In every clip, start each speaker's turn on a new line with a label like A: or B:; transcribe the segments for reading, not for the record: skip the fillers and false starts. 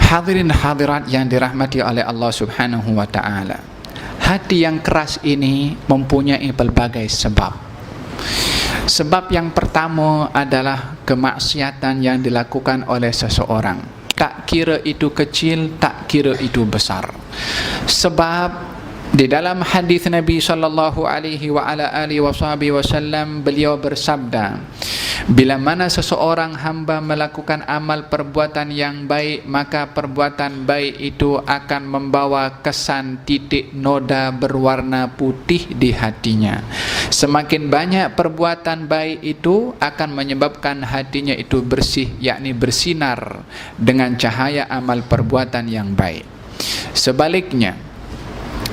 A: Hadirin hadirat yang dirahmati oleh Allah Subhanahu wa taala. Hati yang keras ini mempunyai pelbagai sebab. Sebab yang pertama adalah kemaksiatan yang dilakukan oleh seseorang. Tak kira itu kecil, tak kira itu besar. Sebab di dalam hadis Nabi sallallahu alaihi wa ala alihi wasallam beliau bersabda, bila mana seseorang hamba melakukan amal perbuatan yang baik, maka perbuatan baik itu akan membawa kesan titik noda berwarna putih di hatinya. Semakin banyak perbuatan baik itu akan menyebabkan hatinya itu bersih, yakni bersinar dengan cahaya amal perbuatan yang baik. Sebaliknya,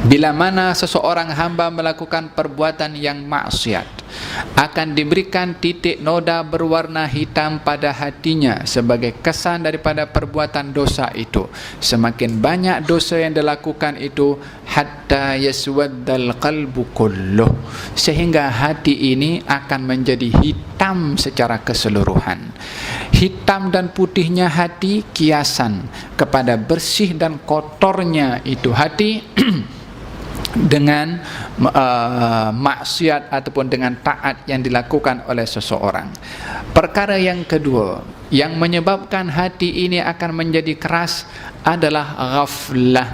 A: bila mana seseorang hamba melakukan perbuatan yang maksiat, akan diberikan titik noda berwarna hitam pada hatinya sebagai kesan daripada perbuatan dosa itu. Semakin banyak dosa yang dilakukan itu, hatta yaswaddal qalbu kulluh, sehingga hati ini akan menjadi hitam secara keseluruhan. Hitam dan putihnya hati kiasan kepada bersih dan kotornya itu hati dengan maksiat ataupun dengan taat yang dilakukan oleh seseorang. Perkara yang kedua yang menyebabkan hati ini akan menjadi keras adalah ghaflah,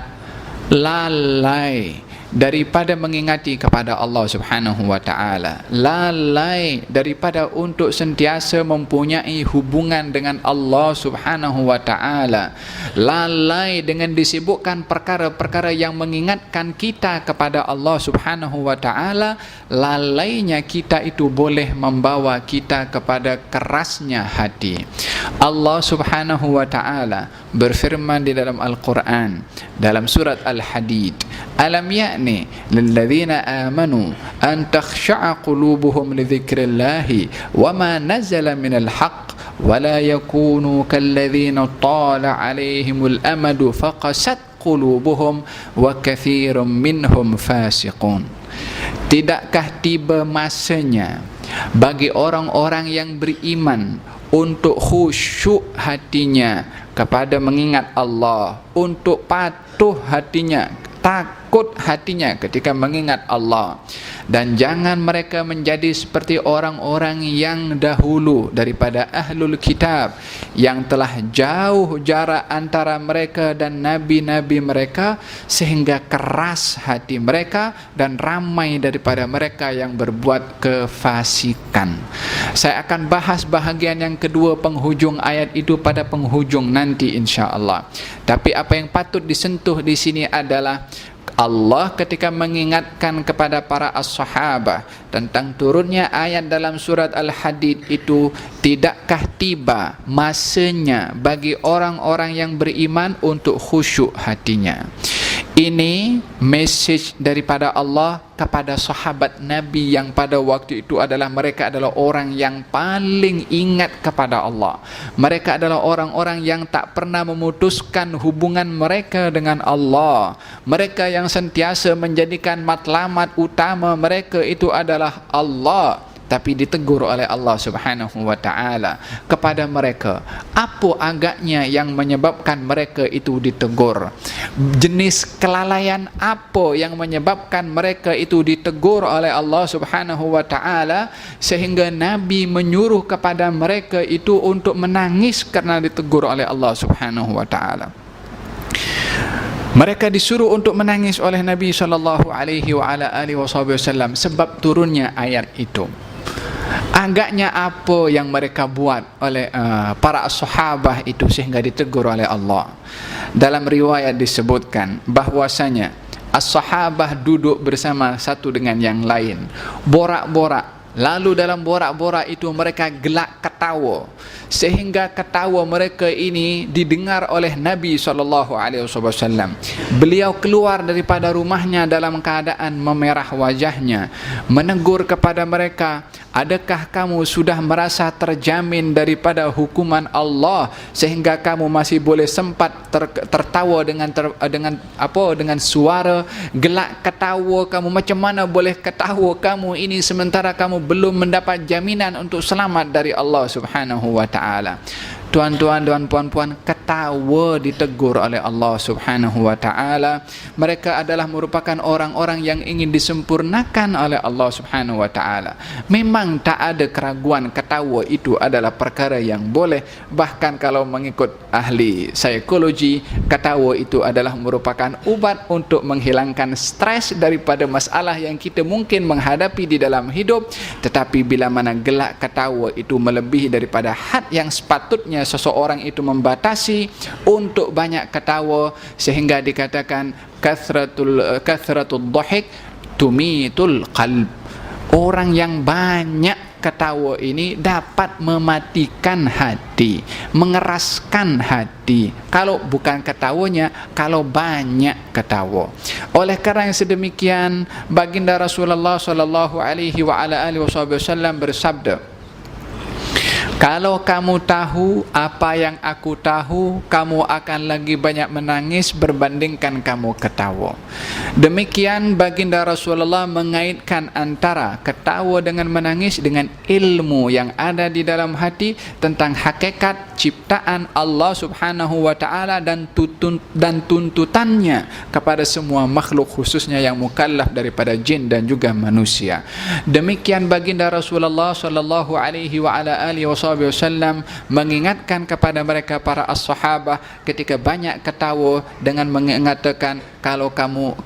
A: lalai daripada mengingati kepada Allah Subhanahu wa taala, lalai daripada untuk sentiasa mempunyai hubungan dengan Allah Subhanahu wa taala, lalai dengan disibukkan perkara-perkara yang mengingatkan kita kepada Allah Subhanahu wa taala. Lalainya kita itu boleh membawa kita kepada kerasnya hati. Allah Subhanahu wa taala berfirman di dalam Al-Quran dalam surat Al-Hadid, alam ya'ni lilladzina amanu an takhsha'a qulubuhum li dzikrillahi wa ma nazala minal haqq wa la yakunu kalladzina tala 'alaihimul amadu faqasat qulubuhum wa katsirum minhum fasiqun. Tidakkah tiba masanya bagi orang-orang yang beriman untuk khusyuk hatinya kepada mengingat Allah, untuk patuh hatinya, takut hatinya ketika mengingat Allah, dan jangan mereka menjadi seperti orang-orang yang dahulu daripada ahlul kitab yang telah jauh jarak antara mereka dan nabi-nabi mereka sehingga keras hati mereka dan ramai daripada mereka yang berbuat kefasikan. Saya akan bahas bahagian yang kedua penghujung ayat itu pada penghujung nanti insya-Allah. Tapi apa yang patut disentuh di sini adalah Allah ketika mengingatkan kepada para as-sahabah tentang turunnya ayat dalam surat Al-Hadid itu, tidakkah tiba masanya bagi orang-orang yang beriman untuk khusyuk hatinya. Ini message daripada Allah kepada sahabat Nabi yang pada waktu itu adalah mereka adalah orang yang paling ingat kepada Allah. Mereka adalah orang-orang yang tak pernah memutuskan hubungan mereka dengan Allah. Mereka yang sentiasa menjadikan matlamat utama mereka itu adalah Allah. Tapi ditegur oleh Allah Subhanahu wa taala kepada mereka. Apa agaknya yang menyebabkan mereka itu ditegur? Jenis kelalaian apa yang menyebabkan mereka itu ditegur oleh Allah Subhanahu wa taala sehingga Nabi menyuruh kepada mereka itu untuk menangis karena ditegur oleh Allah Subhanahu wa taala? Mereka disuruh untuk menangis oleh Nabi sallallahu alaihi wa ala alihi wasallam sebab turunnya ayat itu. Agaknya apa yang mereka buat oleh para sahabat itu sehingga ditegur oleh Allah? Dalam riwayat disebutkan bahwasanya as-sahabah duduk bersama satu dengan yang lain, borak-borak. Lalu dalam borak-borak itu mereka gelak ketawa sehingga ketawa mereka ini didengar oleh Nabi SAW. Beliau keluar daripada rumahnya dalam keadaan memerah wajahnya, menegur kepada mereka, adakah kamu sudah merasa terjamin daripada hukuman Allah sehingga kamu masih boleh sempat tertawa dengan suara gelak ketawa kamu? Macam mana boleh ketawa kamu ini sementara kamu belum mendapat jaminan untuk selamat dari Allah Subhanahu wa taala? tuan-tuan dan puan-puan ketawa ditegur oleh Allah Subhanahu wa taala. Mereka adalah merupakan orang-orang yang ingin disempurnakan oleh Allah Subhanahu wa taala. Memang tak ada keraguan ketawa itu adalah perkara yang boleh. Bahkan kalau mengikut ahli psikologi, ketawa itu adalah merupakan ubat untuk menghilangkan stres daripada masalah yang kita mungkin menghadapi di dalam hidup. Tetapi bila mana gelak ketawa itu melebihi daripada had yang sepatutnya seseorang itu membatasi untuk banyak ketawa, sehingga dikatakan kathratul dhahik tumitul qalb. Orang yang banyak ketawa ini dapat mematikan hati, mengeraskan hati. Kalau bukan ketawanya, kalau banyak ketawa. Oleh kerana yang sedemikian, baginda Rasulullah sallallahu alaihi wa ala alihi wasallam bersabda, kalau kamu tahu apa yang aku tahu, kamu akan lagi banyak menangis berbandingkan kamu ketawa. Demikian baginda Rasulullah mengaitkan antara ketawa dengan menangis dengan ilmu yang ada di dalam hati tentang hakikat ciptaan Allah Subhanahu wa taala dan tuntutannya kepada semua makhluk, khususnya yang mukallaf daripada jin dan juga manusia. Demikian baginda Rasulullah sallallahu alaihi wa ala alihi wasallam mengingatkan kepada mereka para as-sahabah ketika banyak ketawa dengan mengatakan, kalau kamu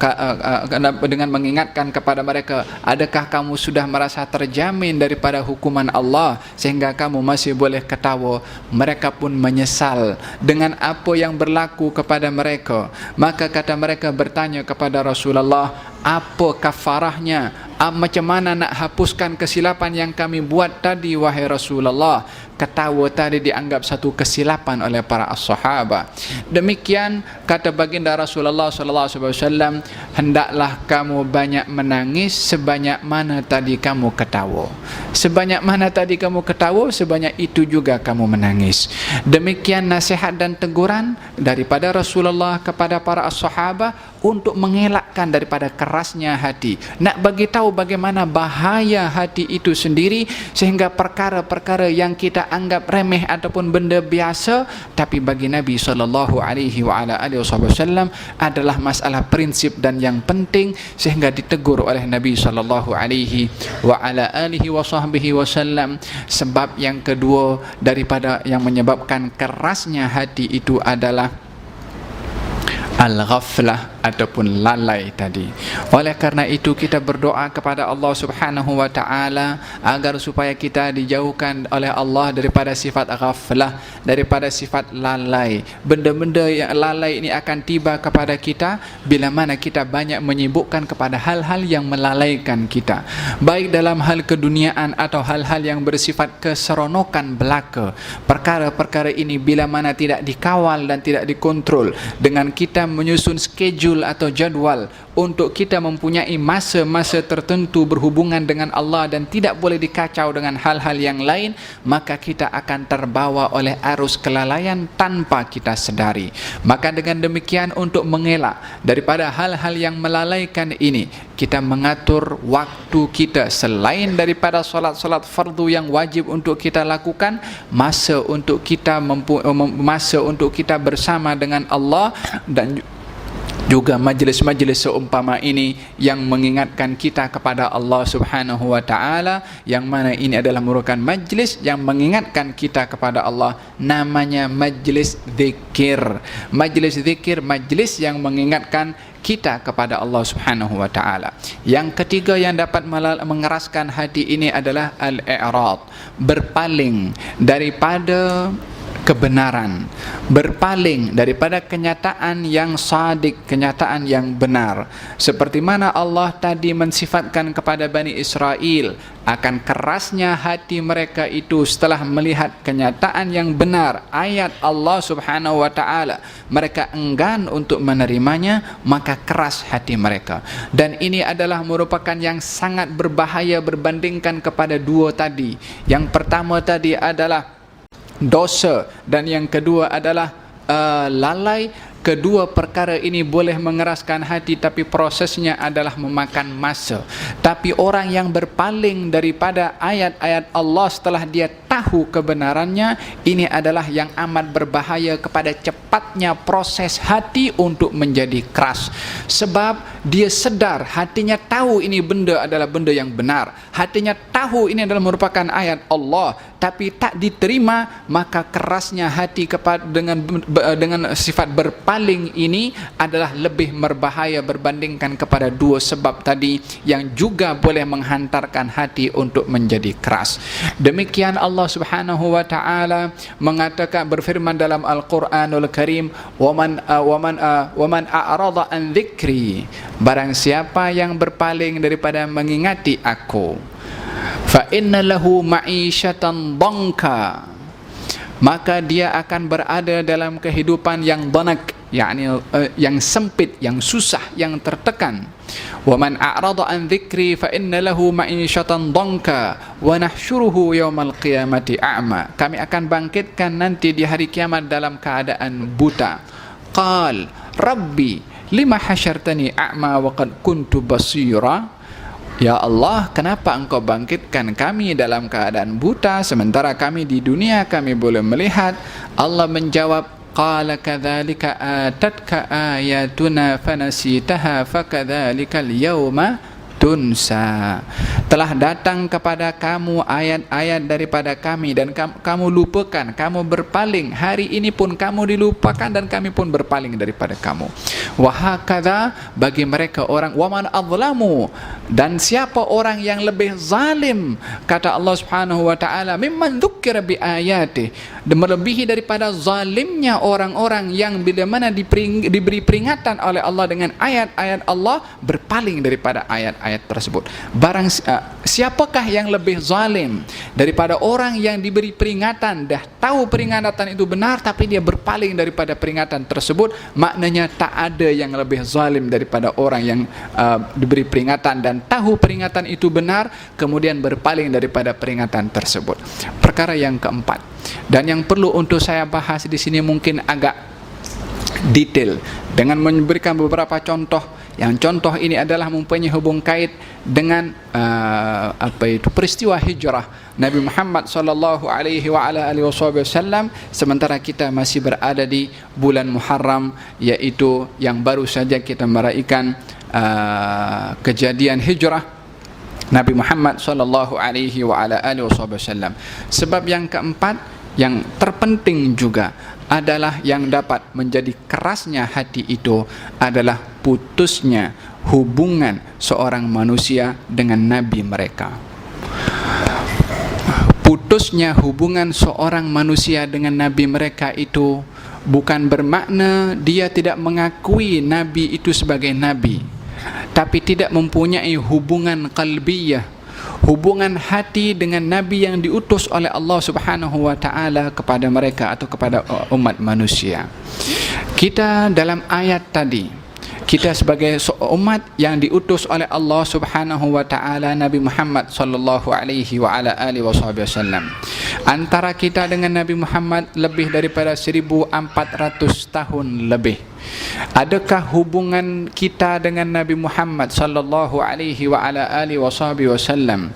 A: dengan mengingatkan kepada mereka, adakah kamu sudah merasa terjamin daripada hukuman Allah sehingga kamu masih boleh ketawa? Mereka pun menyesal dengan apa yang berlaku kepada mereka. Maka kata mereka bertanya kepada Rasulullah, apa kafarahnya? Macam mana nak hapuskan kesilapan yang kami buat tadi wahai Rasulullah? Ketawa tadi dianggap satu kesilapan oleh para as-sahabah. Demikian kata baginda Rasulullah sallallahu alaihi wasallam, hendaklah kamu banyak menangis sebanyak mana tadi kamu ketawa. Sebanyak mana tadi kamu ketawa, sebanyak itu juga kamu menangis. Demikian nasihat dan teguran daripada Rasulullah kepada para as-sahabah untuk mengelakkan daripada kerasnya hati, nak bagi tahu bagaimana bahaya hati itu sendiri, sehingga perkara-perkara yang kita anggap remeh ataupun benda biasa, tapi bagi Nabi sallallahu alaihi wasallam adalah masalah prinsip dan yang penting, sehingga ditegur oleh Nabi sallallahu alaihi wasallam. Sebab yang kedua daripada yang menyebabkan kerasnya hati itu adalah al-ghaflah ataupun lalai tadi. Oleh kerana itu kita berdoa kepada Allah Subhanahu wa taala agar supaya kita dijauhkan oleh Allah daripada sifat ghaflah, daripada sifat lalai. Benda-benda yang lalai ini akan tiba kepada kita bila mana kita banyak menyibukkan kepada hal-hal yang melalaikan kita, baik dalam hal keduniaan atau hal-hal yang bersifat keseronokan belaka. Perkara-perkara ini bila mana tidak dikawal dan tidak dikontrol, dengan kita menyusun schedule atau jadual untuk kita mempunyai masa-masa tertentu berhubungan dengan Allah dan tidak boleh dikacau dengan hal-hal yang lain, maka kita akan terbawa oleh arus kelalaian tanpa kita sedari. Maka dengan demikian, untuk mengelak daripada hal-hal yang melalaikan ini, kita mengatur waktu kita selain daripada solat-solat fardu yang wajib untuk kita lakukan, masa untuk kita bersama dengan Allah, dan juga majlis-majlis seumpama ini yang mengingatkan kita kepada Allah Subhanahu wa taala, yang mana ini adalah merupakan majlis yang mengingatkan kita kepada Allah, namanya majlis zikir. Majlis zikir, majlis yang mengingatkan kita kepada Allah Subhanahu wa taala. Yang ketiga yang dapat mengeraskan hati ini adalah al-i'rad, berpaling daripada kebenaran, berpaling daripada kenyataan yang sadik, kenyataan yang benar. Seperti mana Allah tadi mensifatkan kepada Bani Israel akan kerasnya hati mereka itu setelah melihat kenyataan yang benar, ayat Allah Subhanahu wa taala, mereka enggan untuk menerimanya, maka keras hati mereka. Dan ini adalah merupakan yang sangat berbahaya berbandingkan kepada dua tadi. Yang pertama tadi adalah dosa, dan yang kedua adalah lalai. Kedua perkara ini boleh mengeraskan hati, tapi prosesnya adalah memakan masa. Tapi orang yang berpaling daripada ayat-ayat Allah setelah dia tahu kebenarannya, ini adalah yang amat berbahaya kepada cepatnya proses hati untuk menjadi keras. Sebab dia sedar, hatinya tahu ini benda adalah benda yang benar, hatinya tahu ini adalah merupakan ayat Allah, tapi tak diterima, maka kerasnya hati kepada dengan sifat berpaling ini adalah lebih berbahaya berbandingkan kepada dua sebab tadi yang juga boleh menghantarkan hati untuk menjadi keras. Demikian Allah Subhanahu wa taala mengatakan, berfirman dalam Al-Qur'anul Karim, "Waman a'rada an dzikri," barang siapa yang berpaling daripada mengingati aku, fa inna lahu ma'isyatan dhanka, maka dia akan berada dalam kehidupan yang dhanak, yakni yang sempit, yang susah, yang tertekan. Wa man a'rada an dzikri fa inna lahu ma'isyatan dhanka wa nahsyuruhu yaumal qiyamati a'ma, kami akan bangkitkan nanti di hari kiamat dalam keadaan buta. Qal rabbi lima hasyartani a'ma wa qad kuntu basira, ya Allah, kenapa engkau bangkitkan kami dalam keadaan buta sementara kami di dunia kami boleh melihat? Allah menjawab, qala kadzalika atatka ayatuna fanasitaha fakadzalikal yauma tunsa, telah datang kepada kamu ayat-ayat daripada kami dan kamu lupakan, kamu berpaling, hari ini pun kamu dilupakan dan kami pun berpaling daripada kamu. Wa hakadha, bagi mereka orang, waman adzlamu, dan siapa orang yang lebih zalim, kata Allah Subhanahu wa taala, mimman dzukira bi ayati, melebihi daripada zalimnya orang-orang yang bila mana diberi peringatan oleh Allah dengan ayat-ayat Allah berpaling daripada ayat-ayat tersebut. Siapakah yang lebih zalim daripada orang yang diberi peringatan, dah tahu peringatan itu benar tapi dia berpaling daripada peringatan tersebut? Maknanya tak ada yang lebih zalim daripada orang yang diberi peringatan dan tahu peringatan itu benar kemudian berpaling daripada peringatan tersebut. Perkara yang keempat, dan yang perlu untuk saya bahas di sini mungkin agak detail dengan memberikan beberapa contoh. Yang contoh ini adalah mempunyai hubung kait dengan peristiwa hijrah Nabi Muhammad sallallahu alaihi wa ala alihi wasallam sementara kita masih berada di bulan Muharram, yaitu yang baru saja kita meraihkan kejadian hijrah Nabi Muhammad sallallahu alaihi wa ala alihi wasallam. Sebab yang keempat yang terpenting juga adalah yang dapat menjadi kerasnya hati itu adalah putusnya hubungan seorang manusia dengan Nabi mereka. Putusnya hubungan seorang manusia dengan Nabi mereka itu bukan bermakna dia tidak mengakui Nabi itu sebagai Nabi, tapi tidak mempunyai hubungan qalbiyah, hubungan hati dengan Nabi yang diutus oleh Allah Subhanahu wa taala kepada mereka atau kepada umat manusia. Kita dalam ayat tadi, kita sebagai umat yang diutus oleh Allah Subhanahu wa taala, Nabi Muhammad sallallahu alaihi wa ala alihi wasallam, antara kita dengan Nabi Muhammad lebih daripada 1400 tahun lebih. Adakah hubungan kita dengan Nabi Muhammad sallallahu alaihi wa ala alihi wasallam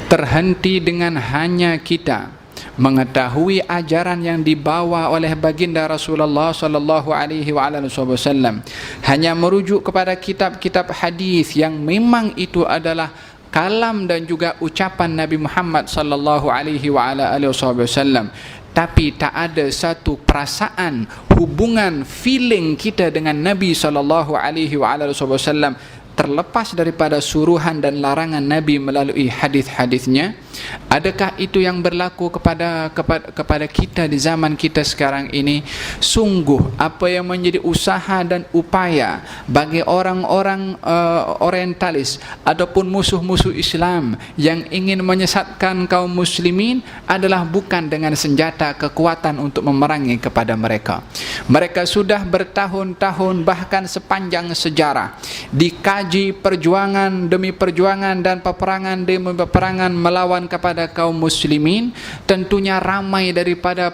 A: terhenti dengan hanya kita mengetahui ajaran yang dibawa oleh baginda Rasulullah sallallahu alaihi wa ala alihi wasallam, hanya merujuk kepada kitab-kitab hadis yang memang itu adalah kalam dan juga ucapan Nabi Muhammad sallallahu alaihi wa ala alihi wasallam, tapi tak ada satu perasaan, hubungan, feeling kita dengan Nabi sallallahu alaihi wa ala alihi wasallam terlepas daripada suruhan dan larangan Nabi melalui hadis-hadisnya? Adakah itu yang berlaku kepada kita di zaman kita sekarang ini? Sungguh apa yang menjadi usaha dan upaya bagi orang-orang orientalis ataupun musuh-musuh Islam yang ingin menyesatkan kaum muslimin adalah bukan dengan senjata kekuatan untuk memerangi kepada mereka. Mereka sudah bertahun-tahun bahkan sepanjang sejarah dikaji haji perjuangan demi perjuangan dan peperangan demi peperangan melawan kepada kaum muslimin, tentunya ramai daripada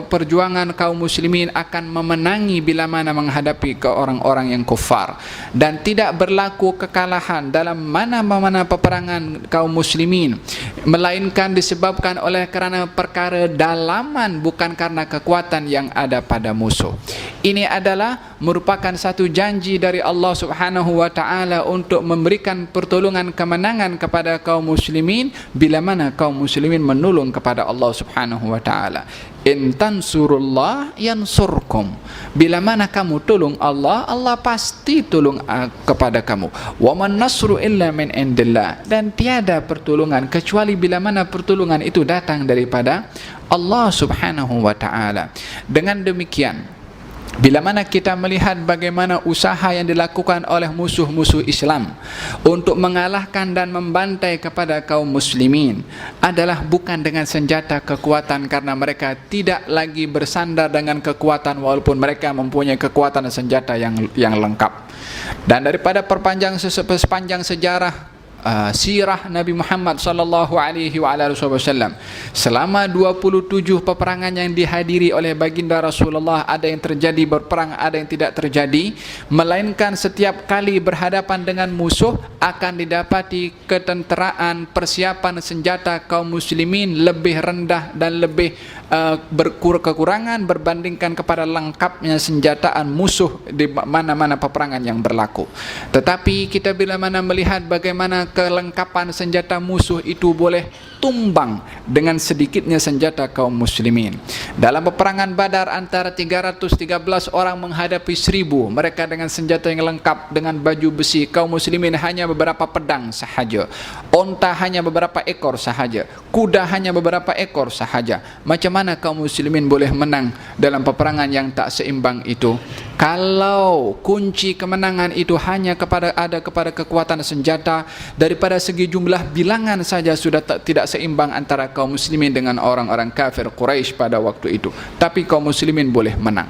A: perjuangan kaum muslimin akan memenangi bila mana menghadapi ke orang-orang yang kufar, dan tidak berlaku kekalahan dalam mana-mana peperangan kaum muslimin, melainkan disebabkan oleh kerana perkara dalaman, bukan karena kekuatan yang ada pada musuh. Ini adalah merupakan satu janji dari Allah Subhanahu wa taala untuk memberikan pertolongan kemenangan kepada kaum muslimin bila mana kaum muslimin menolong kepada Allah Subhanahu wa taala. In tansurullah yansurkum. Bila mana kamu tolong Allah, Allah pasti tolong kepada kamu. Wa man nasru illa min indillah. Dan tiada pertolongan kecuali bila mana pertolongan itu datang daripada Allah Subhanahu wa taala. Dengan demikian, bila mana kita melihat bagaimana usaha yang dilakukan oleh musuh-musuh Islam untuk mengalahkan dan membantai kepada kaum muslimin adalah bukan dengan senjata kekuatan, karena mereka tidak lagi bersandar dengan kekuatan walaupun mereka mempunyai kekuatan dan senjata yang lengkap. Dan daripada sepanjang sejarah sirah Nabi Muhammad sallallahu alaihi wasallam, selama 27 peperangan yang dihadiri oleh baginda Rasulullah, ada yang terjadi berperang, ada yang tidak terjadi, melainkan setiap kali berhadapan dengan musuh akan didapati ketenteraan, persiapan senjata kaum muslimin lebih rendah dan lebih kekurangan berbandingkan kepada lengkapnya senjataan musuh di mana-mana peperangan yang berlaku. Tetapi kita bila mana melihat bagaimana kelengkapan senjata musuh itu boleh tumbang dengan sedikitnya senjata kaum muslimin. Dalam peperangan Badar, antara 313 orang menghadapi 1000, mereka dengan senjata yang lengkap, dengan baju besi. Kaum muslimin hanya beberapa pedang sahaja, onta hanya beberapa ekor sahaja, kuda hanya beberapa ekor sahaja. Macam mana kaum muslimin boleh menang dalam peperangan yang tak seimbang itu? Kalau kunci kemenangan itu hanya kepada kekuatan senjata, daripada segi jumlah bilangan saja sudah tidak seimbang antara kaum muslimin dengan orang-orang kafir Quraisy pada waktu itu. Tapi kaum muslimin boleh menang.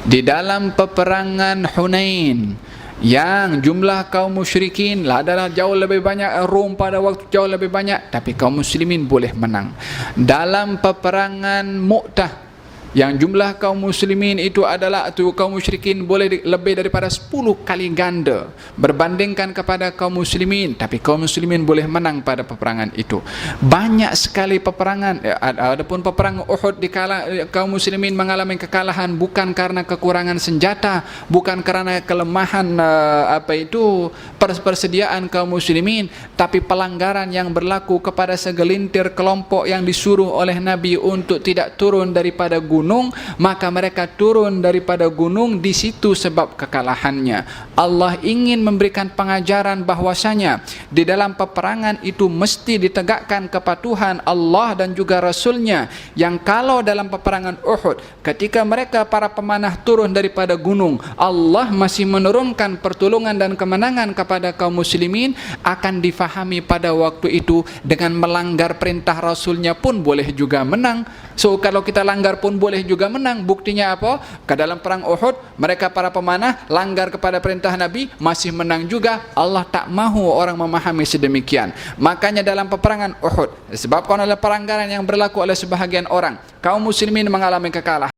A: Di dalam peperangan Hunain, yang jumlah kaum musyrikin adalah jauh lebih banyak, Rom pada waktu jauh lebih banyak, tapi kaum muslimin boleh menang. Dalam peperangan Mu'tah, yang jumlah kaum muslimin itu adalah kaum musyrikin boleh lebih daripada 10 kali ganda berbandingkan kepada kaum muslimin, tapi kaum muslimin boleh menang pada peperangan itu. Banyak sekali peperangan. Adapun peperangan Uhud, kaum muslimin mengalami kekalahan bukan karena kekurangan senjata, bukan karena kelemahan persediaan kaum muslimin, tapi pelanggaran yang berlaku kepada segelintir kelompok yang disuruh oleh Nabi untuk tidak turun daripada gunung, maka mereka turun daripada gunung. Di situ sebab kekalahannya. Allah ingin memberikan pengajaran bahwasanya di dalam peperangan itu mesti ditegakkan kepatuhan Allah dan juga Rasulnya, yang kalau dalam peperangan Uhud, ketika mereka para pemanah turun daripada gunung, Allah masih menurunkan pertolongan dan kemenangan kepada kaum muslimin, akan difahami pada waktu itu dengan melanggar perintah Rasulnya pun boleh juga menang. So kalau kita langgar pun boleh juga menang. Buktinya apa? Ke dalam perang Uhud, mereka para pemanah langgar kepada perintah Nabi, masih menang juga. Allah tak mahu orang memahami sedemikian. Makanya dalam peperangan Uhud, disebabkan oleh pelanggaran yang berlaku oleh sebahagian orang, kaum muslimin mengalami kekalahan.